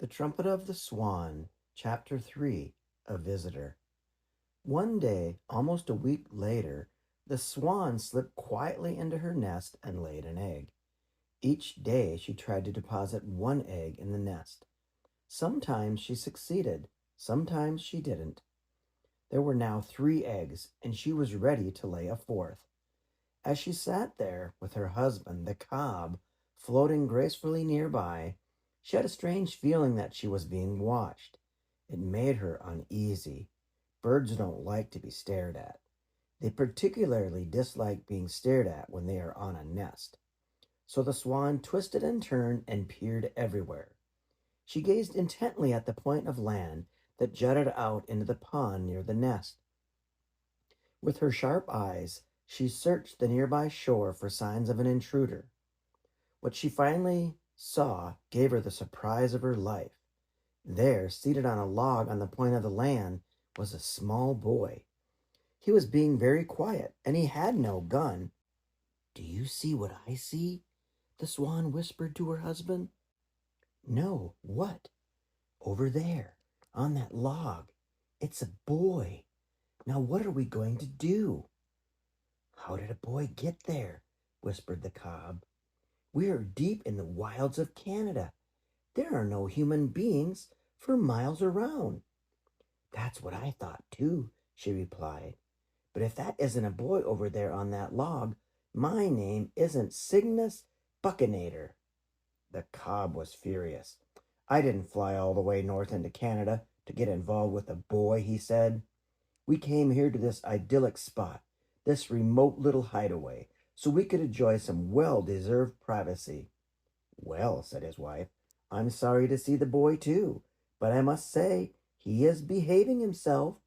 The Trumpet of the Swan, Chapter 3, A Visitor. One day, almost a week later, the swan slipped quietly into her nest and laid an egg. Each day she tried to deposit one egg in the nest. Sometimes she succeeded, sometimes she didn't. There were now 3 eggs, and she was ready to lay a fourth. As she sat there with her husband, the cob, floating gracefully nearby, she had a strange feeling that she was being watched. It made her uneasy. Birds don't like to be stared at. They particularly dislike being stared at when they are on a nest. So the swan twisted and turned and peered everywhere. She gazed intently at the point of land that jutted out into the pond near the nest. With her sharp eyes, she searched the nearby shore for signs of an intruder. What she finally saw gave her the surprise of her life. There, seated on a log on the point of the land, was a small boy. He was being very quiet, and he had no gun. "Do you see what I see?" the swan whispered to her husband. "No, what?" "Over there, on that log. It's a boy. Now what are we going to do?" "How did a boy get there?" whispered the cob. "We are deep in the wilds of Canada. There are no human beings for miles around." "That's what I thought too," she replied. "But if that isn't a boy over there on that log, my name isn't Cygnets Buccinator." The cob was furious. "I didn't fly all the way north into Canada to get involved with a boy," he said. "We came here to this idyllic spot, this remote little hideaway, so we could enjoy some well-deserved privacy." "Well," said his wife, "I'm sorry to see the boy too, but I must say he is behaving himself.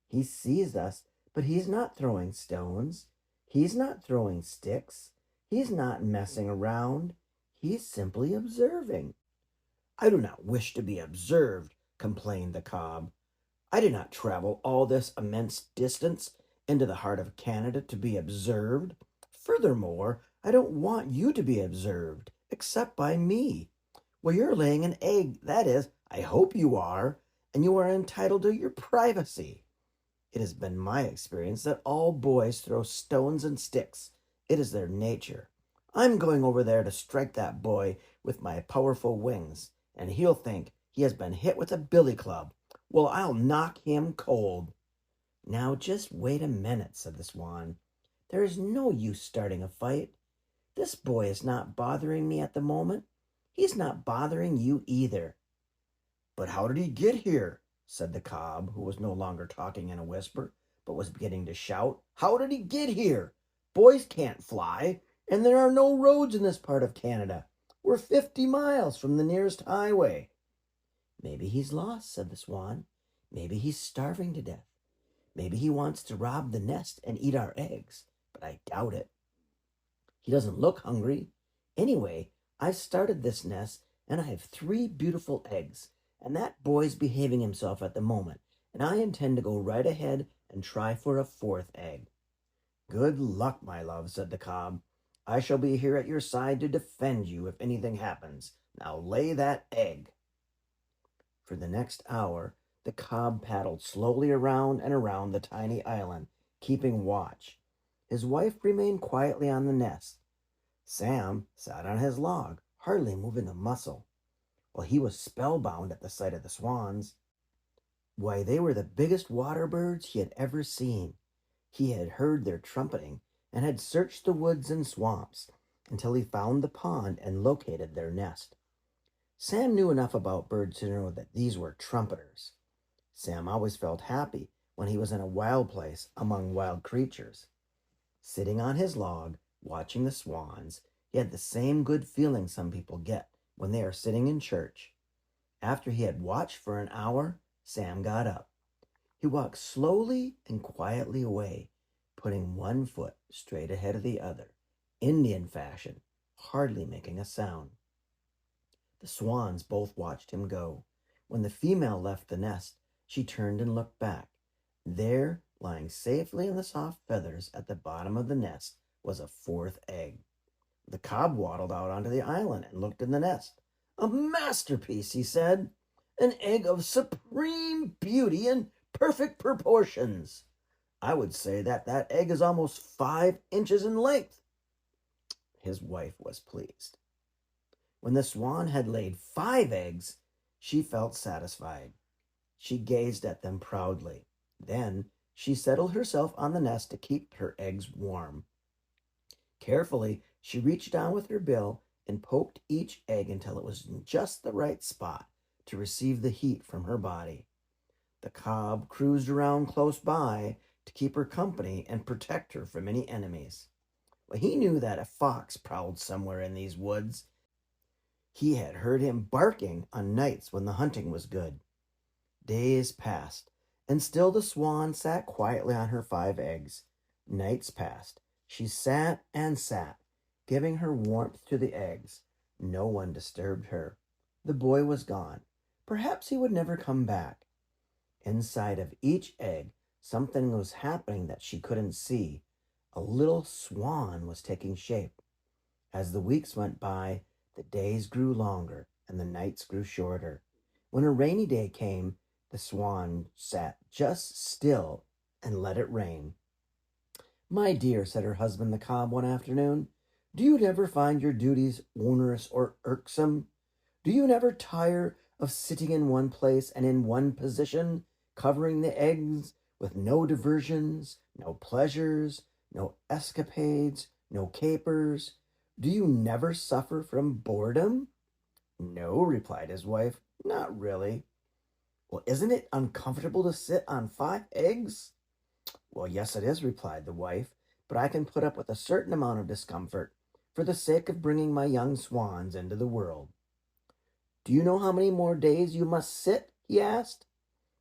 He sees us, but he's not throwing stones. He's not throwing sticks. He's not messing around. He's simply observing." "I do not wish to be observed," complained the cob. "I did not travel all this immense distance into the heart of Canada to be observed. Furthermore, I don't want you to be observed, except by me. Well, you're laying an egg, that is, I hope you are, and you are entitled to your privacy. It has been my experience that all boys throw stones and sticks. It is their nature. I'm going over there to strike that boy with my powerful wings, and he'll think he has been hit with a billy club. Well, I'll knock him cold." "Now just wait a minute," said the swan. "There is no use starting a fight. This boy is not bothering me at the moment. He's not bothering you either." "But how did he get here?" said the cob, who was no longer talking in a whisper, but was beginning to shout. "How did he get here? Boys can't fly, and there are no roads in this part of Canada. We're 50 miles from the nearest highway." "Maybe he's lost," said the swan. "Maybe he's starving to death. Maybe he wants to rob the nest and eat our eggs, but I doubt it. He doesn't look hungry. Anyway, I've started this nest, and I have 3 beautiful eggs, and that boy's behaving himself at the moment, and I intend to go right ahead and try for a 4th egg." "Good luck, my love," said the cob. "I shall be here at your side to defend you if anything happens. Now lay that egg." For the next hour, the cob paddled slowly around and around the tiny island, keeping watch. His wife remained quietly on the nest. Sam sat on his log, hardly moving a muscle. Well, he was spellbound at the sight of the swans. Why, they were the biggest water birds he had ever seen. He had heard their trumpeting and had searched the woods and swamps until he found the pond and located their nest. Sam knew enough about birds to know that these were trumpeters. Sam always felt happy when he was in a wild place among wild creatures. Sitting on his log, watching the swans, he had the same good feeling some people get when they are sitting in church. After he had watched for an hour, Sam got up. He walked slowly and quietly away, putting one foot straight ahead of the other, Indian fashion, hardly making a sound. The swans both watched him go. When the female left the nest, she turned and looked back. There, lying safely in the soft feathers at the bottom of the nest, was a 4th egg. The cob waddled out onto the island and looked in the nest. "A masterpiece," he said. "An egg of supreme beauty and perfect proportions. I would say that egg is almost 5 inches in length." His wife was pleased. When the swan had laid 5 eggs, she felt satisfied. She gazed at them proudly. Then she settled herself on the nest to keep her eggs warm. Carefully, she reached down with her bill and poked each egg until it was in just the right spot to receive the heat from her body. The cob cruised around close by to keep her company and protect her from any enemies. Well, he knew that a fox prowled somewhere in these woods. He had heard him barking on nights when the hunting was good. Days passed, and still the swan sat quietly on her 5 eggs. Nights passed. She sat and sat, giving her warmth to the eggs. No one disturbed her. The boy was gone. Perhaps he would never come back. Inside of each egg, something was happening that she couldn't see. A little swan was taking shape. As the weeks went by, the days grew longer and the nights grew shorter. When a rainy day came, the swan sat just still and let it rain. "My dear," said her husband the cob one afternoon, "do you never find your duties onerous or irksome? Do you never tire of sitting in one place and in one position, covering the eggs, with no diversions, no pleasures, no escapades, no capers? Do you never suffer from boredom?" "No," replied his wife, "not really." "Well, isn't it uncomfortable to sit on 5 eggs?" "Well, yes, it is," replied the wife, "but I can put up with a certain amount of discomfort for the sake of bringing my young swans into the world." "Do you know how many more days you must sit?" he asked.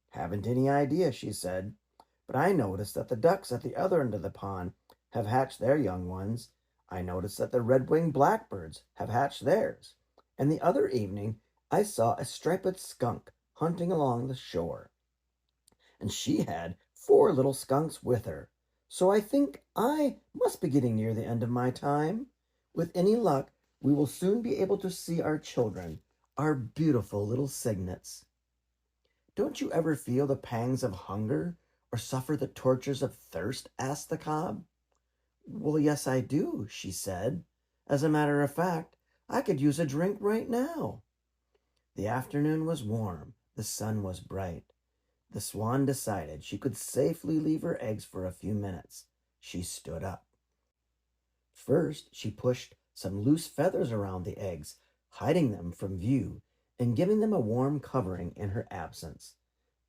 "Haven't any idea," she said, "but I noticed that the ducks at the other end of the pond have hatched their young ones. I noticed that the red-winged blackbirds have hatched theirs. And the other evening I saw a striped skunk hunting along the shore, and she had 4 little skunks with her. So I think I must be getting near the end of my time. With any luck, we will soon be able to see our children, our beautiful little cygnets." "Don't you ever feel the pangs of hunger or suffer the tortures of thirst?" asked the cob. "Well, yes, I do," she said. "As a matter of fact, I could use a drink right now." The afternoon was warm. The sun was bright. The swan decided she could safely leave her eggs for a few minutes. She stood up. First, she pushed some loose feathers around the eggs, hiding them from view and giving them a warm covering in her absence.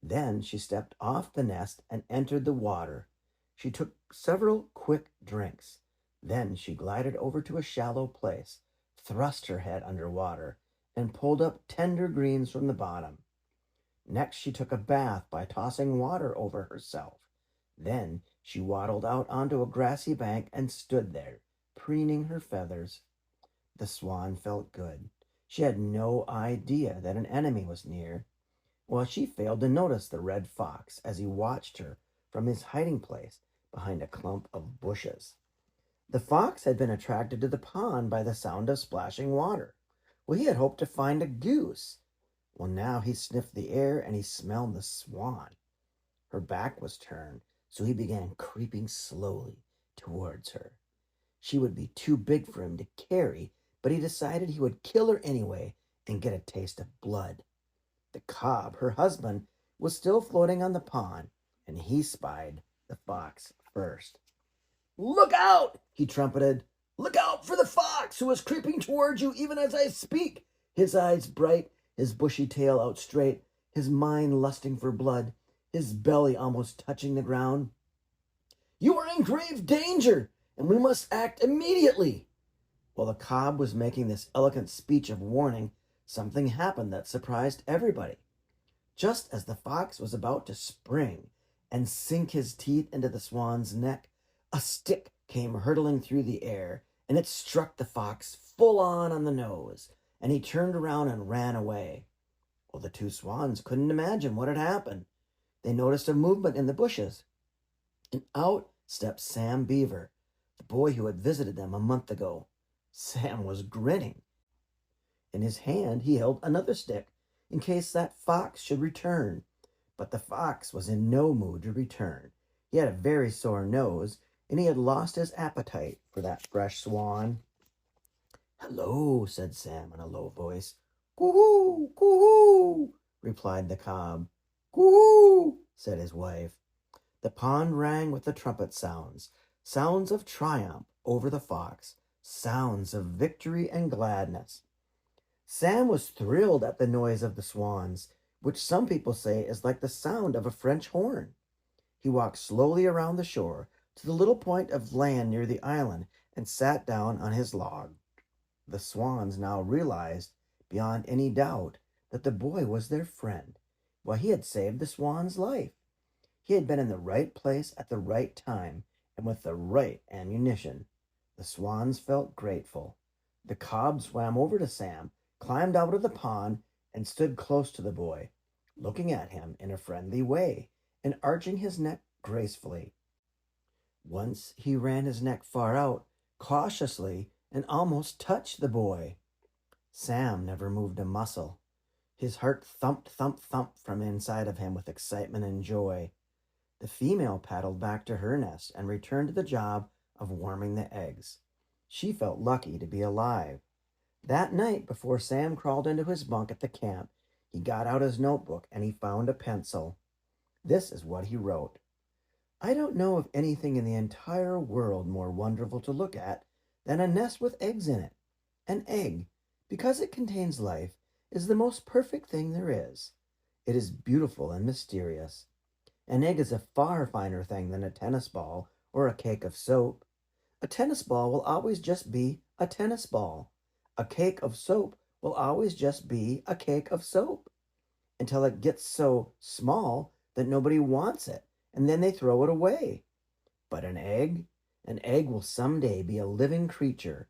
Then she stepped off the nest and entered the water. She took several quick drinks. Then she glided over to a shallow place, thrust her head under water, and pulled up tender greens from the bottom. Next, she took a bath by tossing water over herself. Then she waddled out onto a grassy bank and stood there, preening her feathers. The swan felt good. She had no idea that an enemy was near. Well, she failed to notice the red fox as he watched her from his hiding place behind a clump of bushes. The fox had been attracted to the pond by the sound of splashing water. Well, he had hoped to find a goose. Well, now he sniffed the air and he smelled the swan. Her back was turned, so he began creeping slowly towards her. She would be too big for him to carry, but he decided he would kill her anyway and get a taste of blood. The cob, her husband, was still floating on the pond, and he spied the fox first. "Look out!" he trumpeted. "Look out for the fox who is creeping towards you even as I speak. His eyes bright, his bushy tail out straight, his mind lusting for blood, his belly almost touching the ground. You are in grave danger, and we must act immediately." While the cob was making this eloquent speech of warning, something happened that surprised everybody. Just as the fox was about to spring and sink his teeth into the swan's neck, a stick came hurtling through the air, and it struck the fox full on the nose, and he turned around and ran away. Well, the 2 swans couldn't imagine what had happened. They noticed a movement in the bushes, and out stepped Sam Beaver, the boy who had visited them a month ago. Sam was grinning. In his hand he held another stick, in case that fox should return. But the fox was in no mood to return. He had a very sore nose, and he had lost his appetite for that fresh swan. "Hello," said Sam in a low voice. "Coo-hoo, coo-hoo," replied the cob. "Coo-hoo," said his wife. The pond rang with the trumpet sounds, sounds of triumph over the fox, sounds of victory and gladness. Sam was thrilled at the noise of the swans, which some people say is like the sound of a French horn. He walked slowly around the shore to the little point of land near the island and sat down on his log. The swans now realized, beyond any doubt, that the boy was their friend. Why, he had saved the swan's life. He had been in the right place at the right time and with the right ammunition. The swans felt grateful. The cob swam over to Sam, climbed out of the pond, and stood close to the boy, looking at him in a friendly way and arching his neck gracefully. Once he ran his neck far out, cautiously, and almost touched the boy. Sam never moved a muscle. His heart thumped, thump, thump from inside of him with excitement and joy. The female paddled back to her nest and returned to the job of warming the eggs. She felt lucky to be alive. That night, before Sam crawled into his bunk at the camp, he got out his notebook and he found a pencil. This is what he wrote. "I don't know of anything in the entire world more wonderful to look at than a nest with eggs in it. An egg, because it contains life, is the most perfect thing there is. It is beautiful and mysterious. An egg is a far finer thing than a tennis ball or a cake of soap. A tennis ball will always just be a tennis ball. A cake of soap will always just be a cake of soap, until it gets so small that nobody wants it, and then they throw it away. But an egg will someday be a living creature.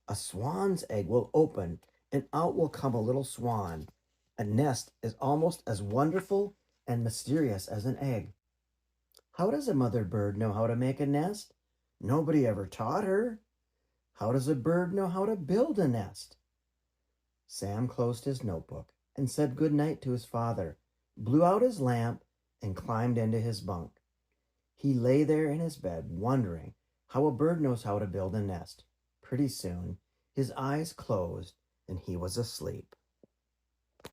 A swan's egg will open, and out will come a little swan. A nest is almost as wonderful and mysterious as an egg. How does a mother bird know how to make a nest? Nobody ever taught her. How does a bird know how to build a nest?" Sam closed his notebook and said good night to his father, blew out his lamp, and climbed into his bunk. He lay there in his bed, wondering how a bird knows how to build a nest. Pretty soon, his eyes closed and he was asleep.